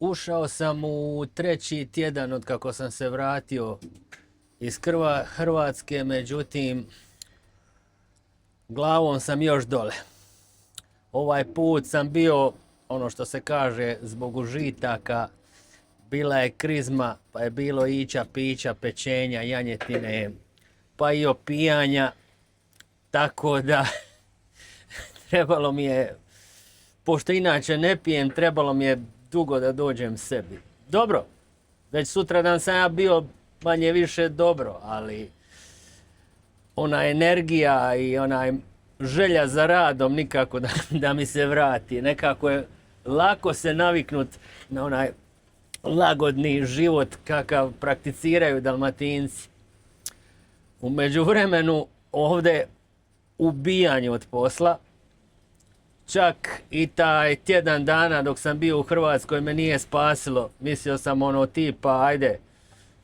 Ušao sam u treći tjedan od kako sam se vratio iz Hrvatske, međutim, glavom sam još dole. Ovaj put sam bio, ono što se kaže, zbog užitaka, bila je krizma, pa je bilo ića, pića, pečenja, janjetine, pa i opijanja, tako da trebalo mi je, pošto inače ne pijem, trebalo mi je dugo da dođem sebi. Dobro, već sutradan sam ja bio manje više dobro, ali ona energija i onaj želja za radom nikako da mi se vrati. Nekako je lako se naviknut na onaj lagodni život kakav prakticiraju Dalmatinci. U međuvremenu ovdje ubijanje od posla. Čak i taj tjedan dana dok sam bio u Hrvatskoj me nije spasilo. Mislio sam ono tipa, ajde,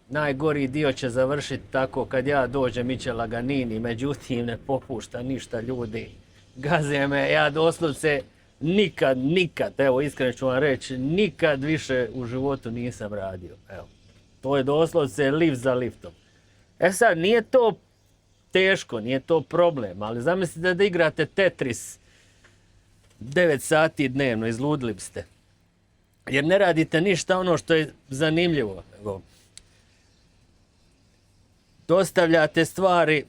najgori dio će završiti tako kad ja dođem iće laganini. Međutim, ne popušta ništa, ljudi. Gaze me, ja doslovce nikad, evo iskreno ću vam reći, nikad više u životu nisam radio. Evo, to je doslovce lift za liftom. E sad, nije to teško, nije to problem, ali zamislite da igrate Tetris 9 sati dnevno, izludili biste. Jer ne radite ništa ono što je zanimljivo. Evo, dostavljate stvari,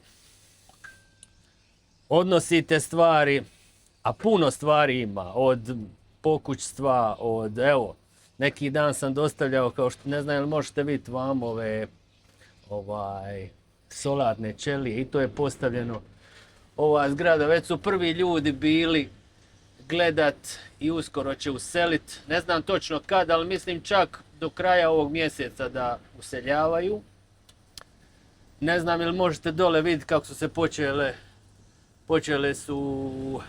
odnosite stvari, a puno stvari ima, od pokućstva, od, evo, neki dan sam dostavljao, kao što, ne znam, jel možete vidjeti vam ove, solarne ćelije, i to je postavljeno. Ova zgrada, već su prvi ljudi bili gledat i uskoro će uselit, ne znam točno kad, ali mislim čak do kraja ovog mjeseca da useljavaju. Ne znam jel možete dole vidjeti kako su se počele su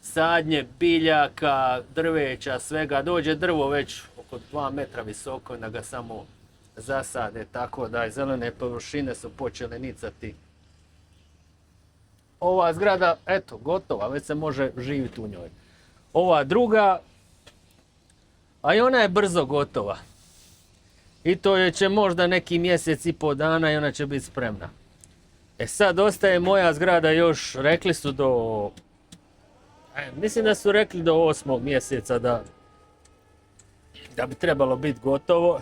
sadnje biljaka, drveća, svega. Dođe drvo već oko 2 metra visoko da ga samo zasade, tako da zelene površine su počele nicati. Ova zgrada, eto, gotova, već se može živjeti u njoj. Ova druga, a i ona je brzo gotova. I to je će možda neki mjesec i pol dana i ona će biti spremna. E sad ostaje moja zgrada još, rekli su mislim da su rekli do 8. mjeseca da bi trebalo biti gotovo.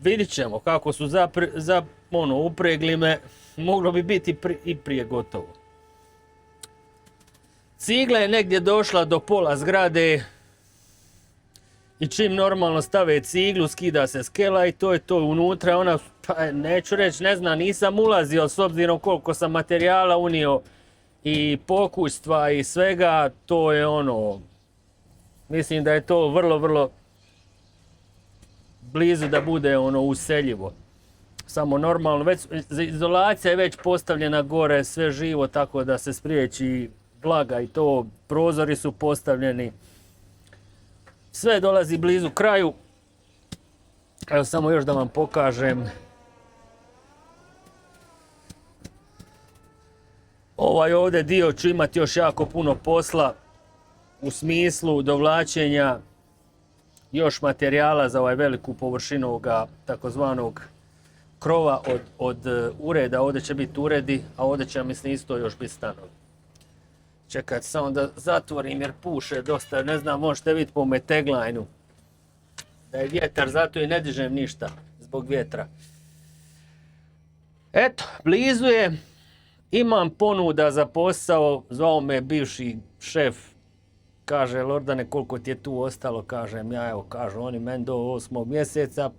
Vidit ćemo kako su upregli me, moglo bi biti i prije gotovo. Cigla je negdje došla do pola zgrade i čim normalno stave ciglu, skida se skela i to je to unutra. Ona, pa neću reći, ne znam, nisam ulazio s obzirom koliko sam materijala unio i pokućstva i svega, to je ono, mislim da je to vrlo blizu da bude ono useljivo. Samo normalno, već izolacija je već postavljena gore, sve živo, tako da se spriječi vlaga i to, prozori su postavljeni. Sve dolazi blizu kraju. Evo samo još da vam pokažem. Ovaj ovdje dio ću imati još jako puno posla u smislu dovlačenja još materijala za ovaj veliku površinu ovoga takozvanog krova od ureda. Ovdje će biti uredi, a ovdje će, mislim, isto još biti stanovi. Čekajte samo da zatvorim jer puše dosta, ne znam, možete vidjeti po meteglajnu da je vjetar, zato i ne dižem ništa zbog vjetra. Eto, blizu je, imam ponuda za posao, zvao me bivši šef, kaže, Lordane, koliko ti je tu ostalo, kažem ja, evo, kažu oni meni do 8. mjeseca,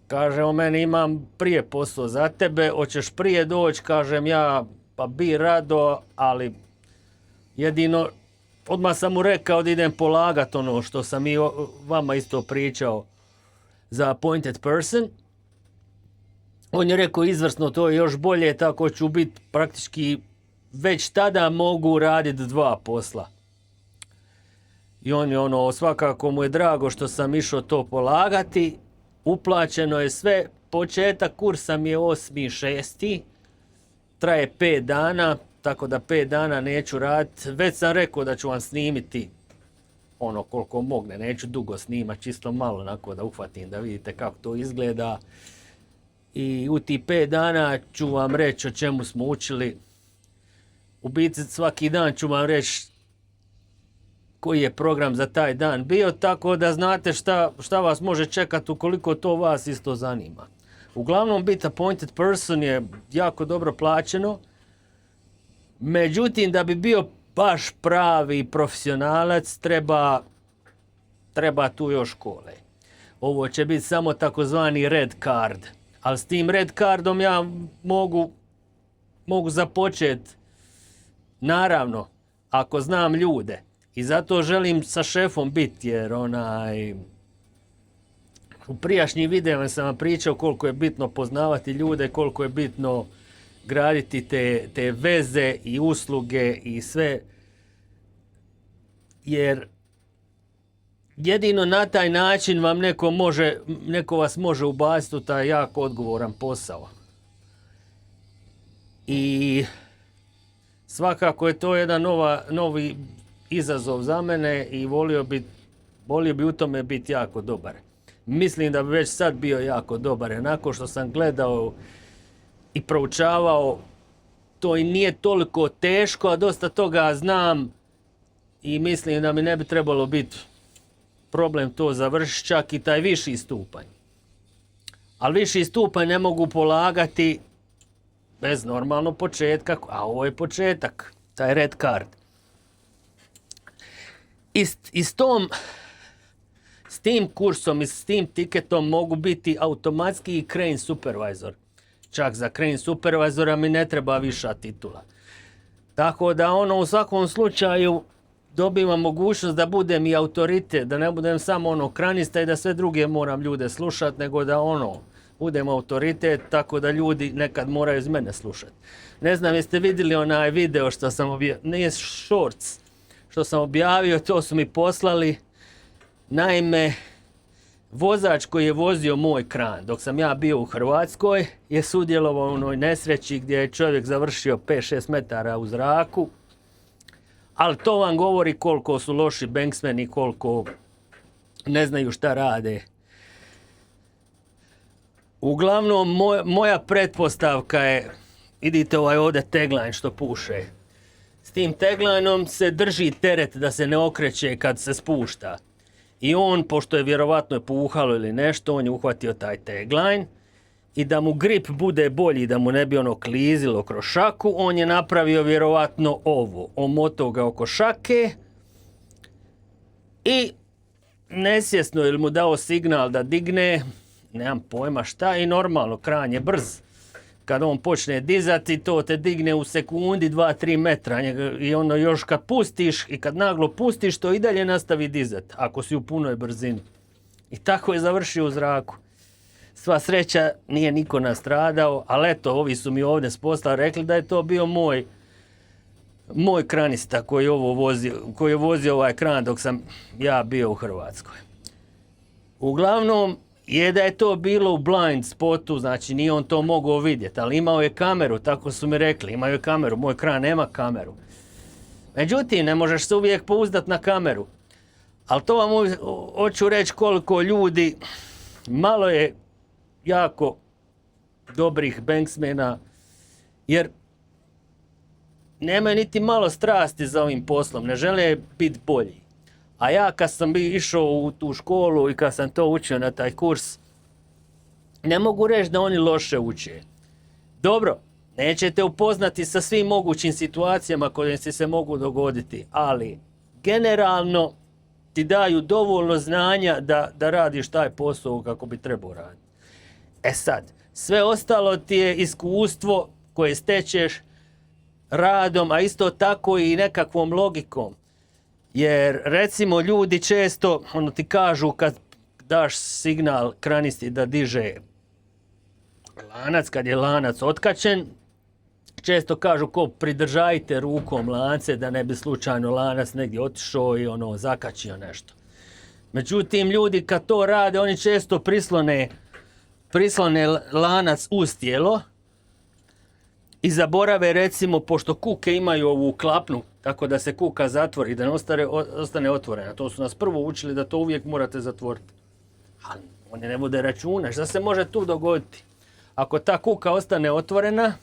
kaže o meni imam prije posao za tebe, hoćeš prije doći, kažem ja, pa bi rado, ali jedino, odmah sam mu rekao da idem polagat ono što sam i vama isto pričao za appointed person. On je rekao izvrsno, to je još bolje, tako ću biti praktički, već tada mogu raditi 2 posla. I on je ono, svakako mu je drago što sam išao to polagati, uplaćeno je sve, početak kursa mi je 8.6. Traje 5 dana, tako da 5 dana neću raditi. Već sam rekao da ću vam snimiti ono koliko mogne, neću dugo snimat, čisto malo onako da uhvatim, da vidite kako to izgleda. I u tih 5 dana ću vam reći o čemu smo učili. U biti svaki dan ću vam reći koji je program za taj dan bio, tako da znate šta vas može čekati ukoliko to vas isto zanima. Uglavnom, biti appointed person je jako dobro plaćeno, međutim, da bi bio baš pravi profesionalac, treba tu još škole. Ovo će biti samo takozvani red card, ali s tim red cardom ja mogu započeti, naravno, ako znam ljude. I zato želim sa šefom biti, jer u prijašnjim videima sam vam pričao koliko je bitno poznavati ljude, koliko je bitno graditi te veze i usluge i sve. Jer jedino na taj način vam neko vas može ubaciti u taj jako odgovoran posao. I svakako je to jedan novi izazov za mene i volio bi u tome biti jako dobar. Mislim da bi već sad bio jako dobar. Nakon što sam gledao i proučavao, to i nije toliko teško, a dosta toga znam i mislim da mi ne bi trebalo biti problem to završiti, čak i taj viši stupanj. Ali viši stupanj ne mogu polagati bez normalnog početka, a ovo je početak, taj red card. S tim kursom i s tim tiketom mogu biti automatski i crane supervisor. Čak za crane supervisora mi ne treba viša titula. Tako da u svakom slučaju dobivam mogućnost da budem i autoritet, da ne budem samo kranista i da sve druge moram ljude slušati, nego da budem autoritet, tako da ljudi nekad moraju iz mene slušati. Ne znam jeste vidjeli onaj video što sam objavio, nije shorts, što sam objavio, to su mi poslali. Naime, vozač koji je vozio moj kran dok sam ja bio u Hrvatskoj je sudjelovao u onoj nesreći gdje je čovjek završio 5-6 metara u zraku. Ali to vam govori koliko su loši banksmeni, koliko ne znaju šta rade. Uglavnom, moja pretpostavka je, vidite ovdje tagline što puše. S tim taglineom se drži teret da se ne okreće kad se spušta. I on, pošto je vjerovatno puhalo ili nešto, on je uhvatio taj tagline i da mu grip bude bolji, da mu ne bi klizilo kroz šaku, on je napravio vjerovatno ovo. Omotao ga oko šake i nesvjesno ili mu dao signal da digne, nemam pojma šta, i normalno, kran je brz. Kad on počne dizati, to te digne u sekundi 2-3 metra i još kad pustiš i kad naglo pustiš, to i dalje nastavi dizati, ako si u punoj brzini. I tako je završio u zraku. Sva sreća, nije niko nastradao, ali eto, ovi su mi ovdje poslali, rekli da je to bio moj kranista koji je vozio ovaj kran dok sam ja bio u Hrvatskoj. Uglavnom, je da je to bilo u blind spotu, znači nije on to mogao vidjeti, ali imao je kameru, tako su mi rekli, imao je kameru, moj kran nema kameru. Međutim, ne možeš se uvijek pouzdati na kameru. Ali to vam hoću reći koliko ljudi, malo je jako dobrih banksmena, jer nemaju niti malo strasti za ovim poslom, ne žele biti bolji. A ja kad sam išao u tu školu i kad sam to učio na taj kurs, ne mogu reći da oni loše uče. Dobro, nećete upoznati sa svim mogućim situacijama koje se mogu dogoditi, ali generalno ti daju dovoljno znanja da radiš taj posao kako bi trebao raditi. E sad, sve ostalo ti je iskustvo koje stečeš radom, a isto tako i nekakvom logikom. Jer recimo ljudi često ti kažu kad daš signal kranisti da diže lanac, kad je lanac otkačen, često kažu pridržajte rukom lance da ne bi slučajno lanac negdje otišao i zakačio nešto. Međutim, ljudi kad to rade, oni često prislone lanac uz tijelo i zaborave recimo, pošto kuke imaju ovu klapnu Tako da se kuka zatvori, da ne ostane otvorena. To su nas prvo učili da to uvijek morate zatvoriti. Ali oni ne vode računa. Šta se može tu dogoditi? Ako ta kuka ostane otvorena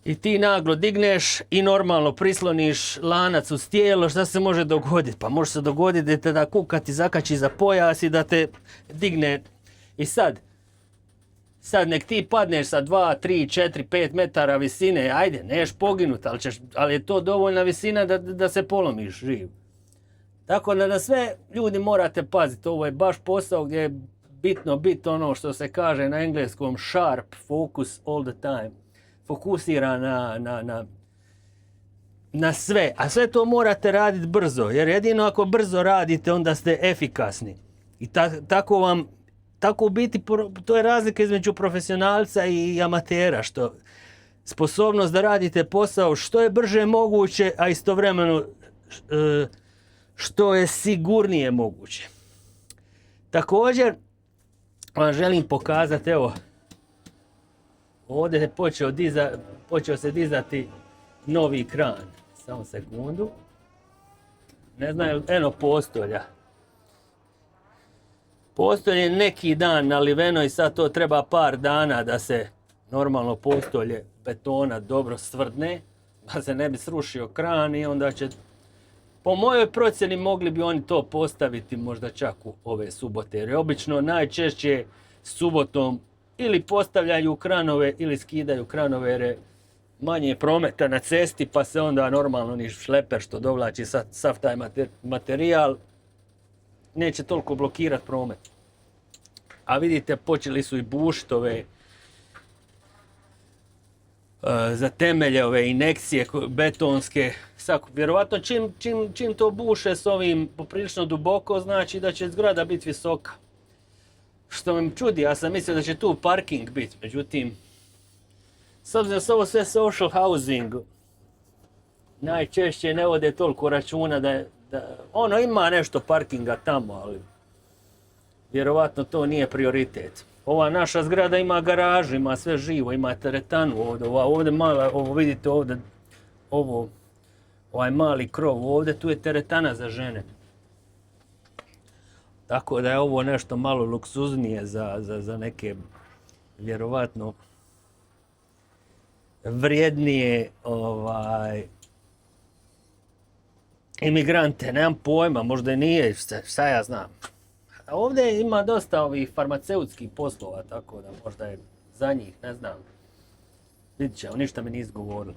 i ti naglo digneš i normalno prisloniš lanac uz tijelo, šta se može dogoditi? Pa može se dogoditi da te da kuka ti zakači za pojas i da te digne. I sad nek ti padneš sa 2, 3, 4, 5 metara visine, ajde, neš poginut, ali je to dovoljna visina da se polomiš živ. Tako da na sve ljudi morate paziti, ovo je baš posao gdje je bitno ono što se kaže na engleskom sharp, focus all the time. Fokusira na sve, a sve to morate raditi brzo, jer jedino ako brzo radite onda ste efikasni. I tako u biti, to je razlika između profesionalca i amatera, što sposobnost da radite posao što je brže moguće, a istovremeno što je sigurnije moguće. Također vam želim pokazati, evo, ovdje je počeo se dizati novi kran. Samo sekundu. Ne znam, eno postolja. Postolje neki dan naliveno i sad to treba par dana da se normalno postolje betona dobro stvrdne, da se ne bi srušio kran i onda će, po mojoj procjeni, mogli bi oni to postaviti možda čak u ove subote. Jer obično najčešće subotom ili postavljaju kranove ili skidaju kranove jer je manje prometa na cesti, pa se onda normalno ni šleper što dovlači sav taj materijal neće toliko blokirati promet. A vidite, počeli su i bušiti ove za temelje, ove inekcije betonske. Vjerovatno čim to buše s ovim poprilično duboko, znači da će zgrada biti visoka. Što me čudi, ja sam mislio da će tu parking biti, međutim, s obzirom da su ovo sve social housing, najčešće ne vode toliko računa da ono ima nešto parkinga tamo, ali vjerovatno to nije prioritet. Ova naša zgrada ima garažu, ima sve živo, ima teretanu ovdje mala, ovo vidite ovdje, ovaj mali krov ovdje, tu je teretana za žene. Tako da je ovo nešto malo luksuznije za neke, vjerovatno, vrijednije imigrante, nemam pojma, možda i nije, šta ja znam. A ovdje ima dosta ovih farmaceutskih poslova, tako da možda je za njih, ne znam. Vidit ćemo, ništa mi nisu govorili.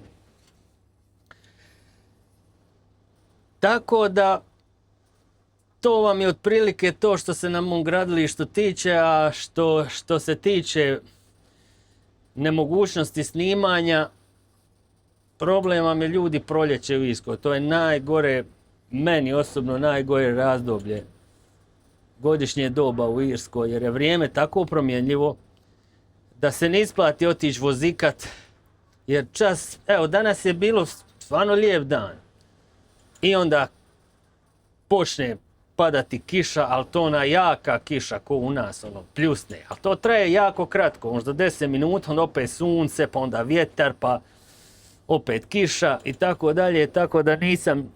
Tako da, to vam je otprilike to što se na mom gradilištu tiče, a što se tiče nemogućnosti snimanja, problem vam je ljudi proljeće u Irskoj. To je najgore, meni osobno najgore razdoblje godišnje doba u Irskoj, jer je vrijeme tako promjenljivo da se ne isplati otići vozikat, jer evo danas je bilo stvarno lijep dan i onda počne padati kiša, ali to ona jaka kiša ko u nas, pljusne, ali to traje jako kratko, možda 10 minuta, onda opet sunce, pa onda vjetar, pa opet kiša i tako dalje, tako da nisam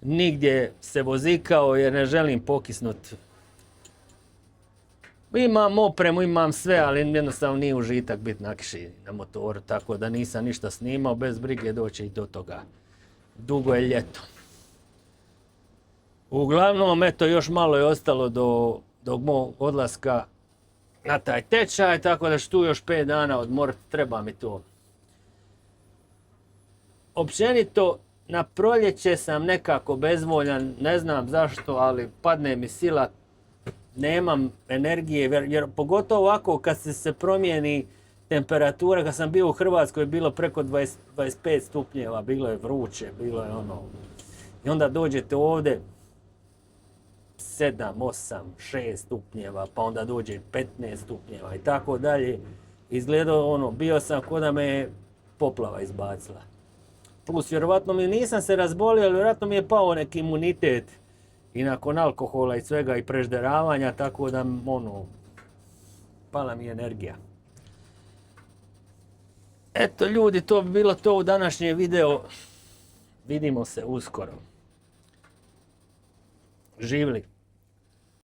nigdje se vozikao jer ne želim pokisnut. Imam opremu, imam sve, ali jednostavno nije užitak biti na kiši na motoru, tako da nisam ništa snimao, bez brige doći i do toga. Dugo je ljeto. Uglavnom, eto, još malo je ostalo do mog odlaska na taj tečaj, tako da ću tu još 5 dana odmoriti, treba mi to. Općenito, na proljeće sam nekako bezvoljan, ne znam zašto, ali padne mi sila, nemam energije, jer pogotovo ovako kad se promijeni temperatura, kad sam bio u Hrvatskoj je bilo preko 25 stupnjeva, bilo je vruće, bilo je i onda dođete ovdje 7, 8, 6 stupnjeva, pa onda dođe 15 stupnjeva i tako dalje. Izgledao bio sam ko da me poplava izbacila. Plus, vjerovatno nisam se razbolio, ali vjerojatno mi je pao neki imunitet i nakon alkohola i svega i prežderavanja, tako da pala mi je energija. Eto ljudi, to bi bilo to u današnjem videu. Vidimo se uskoro. Živli!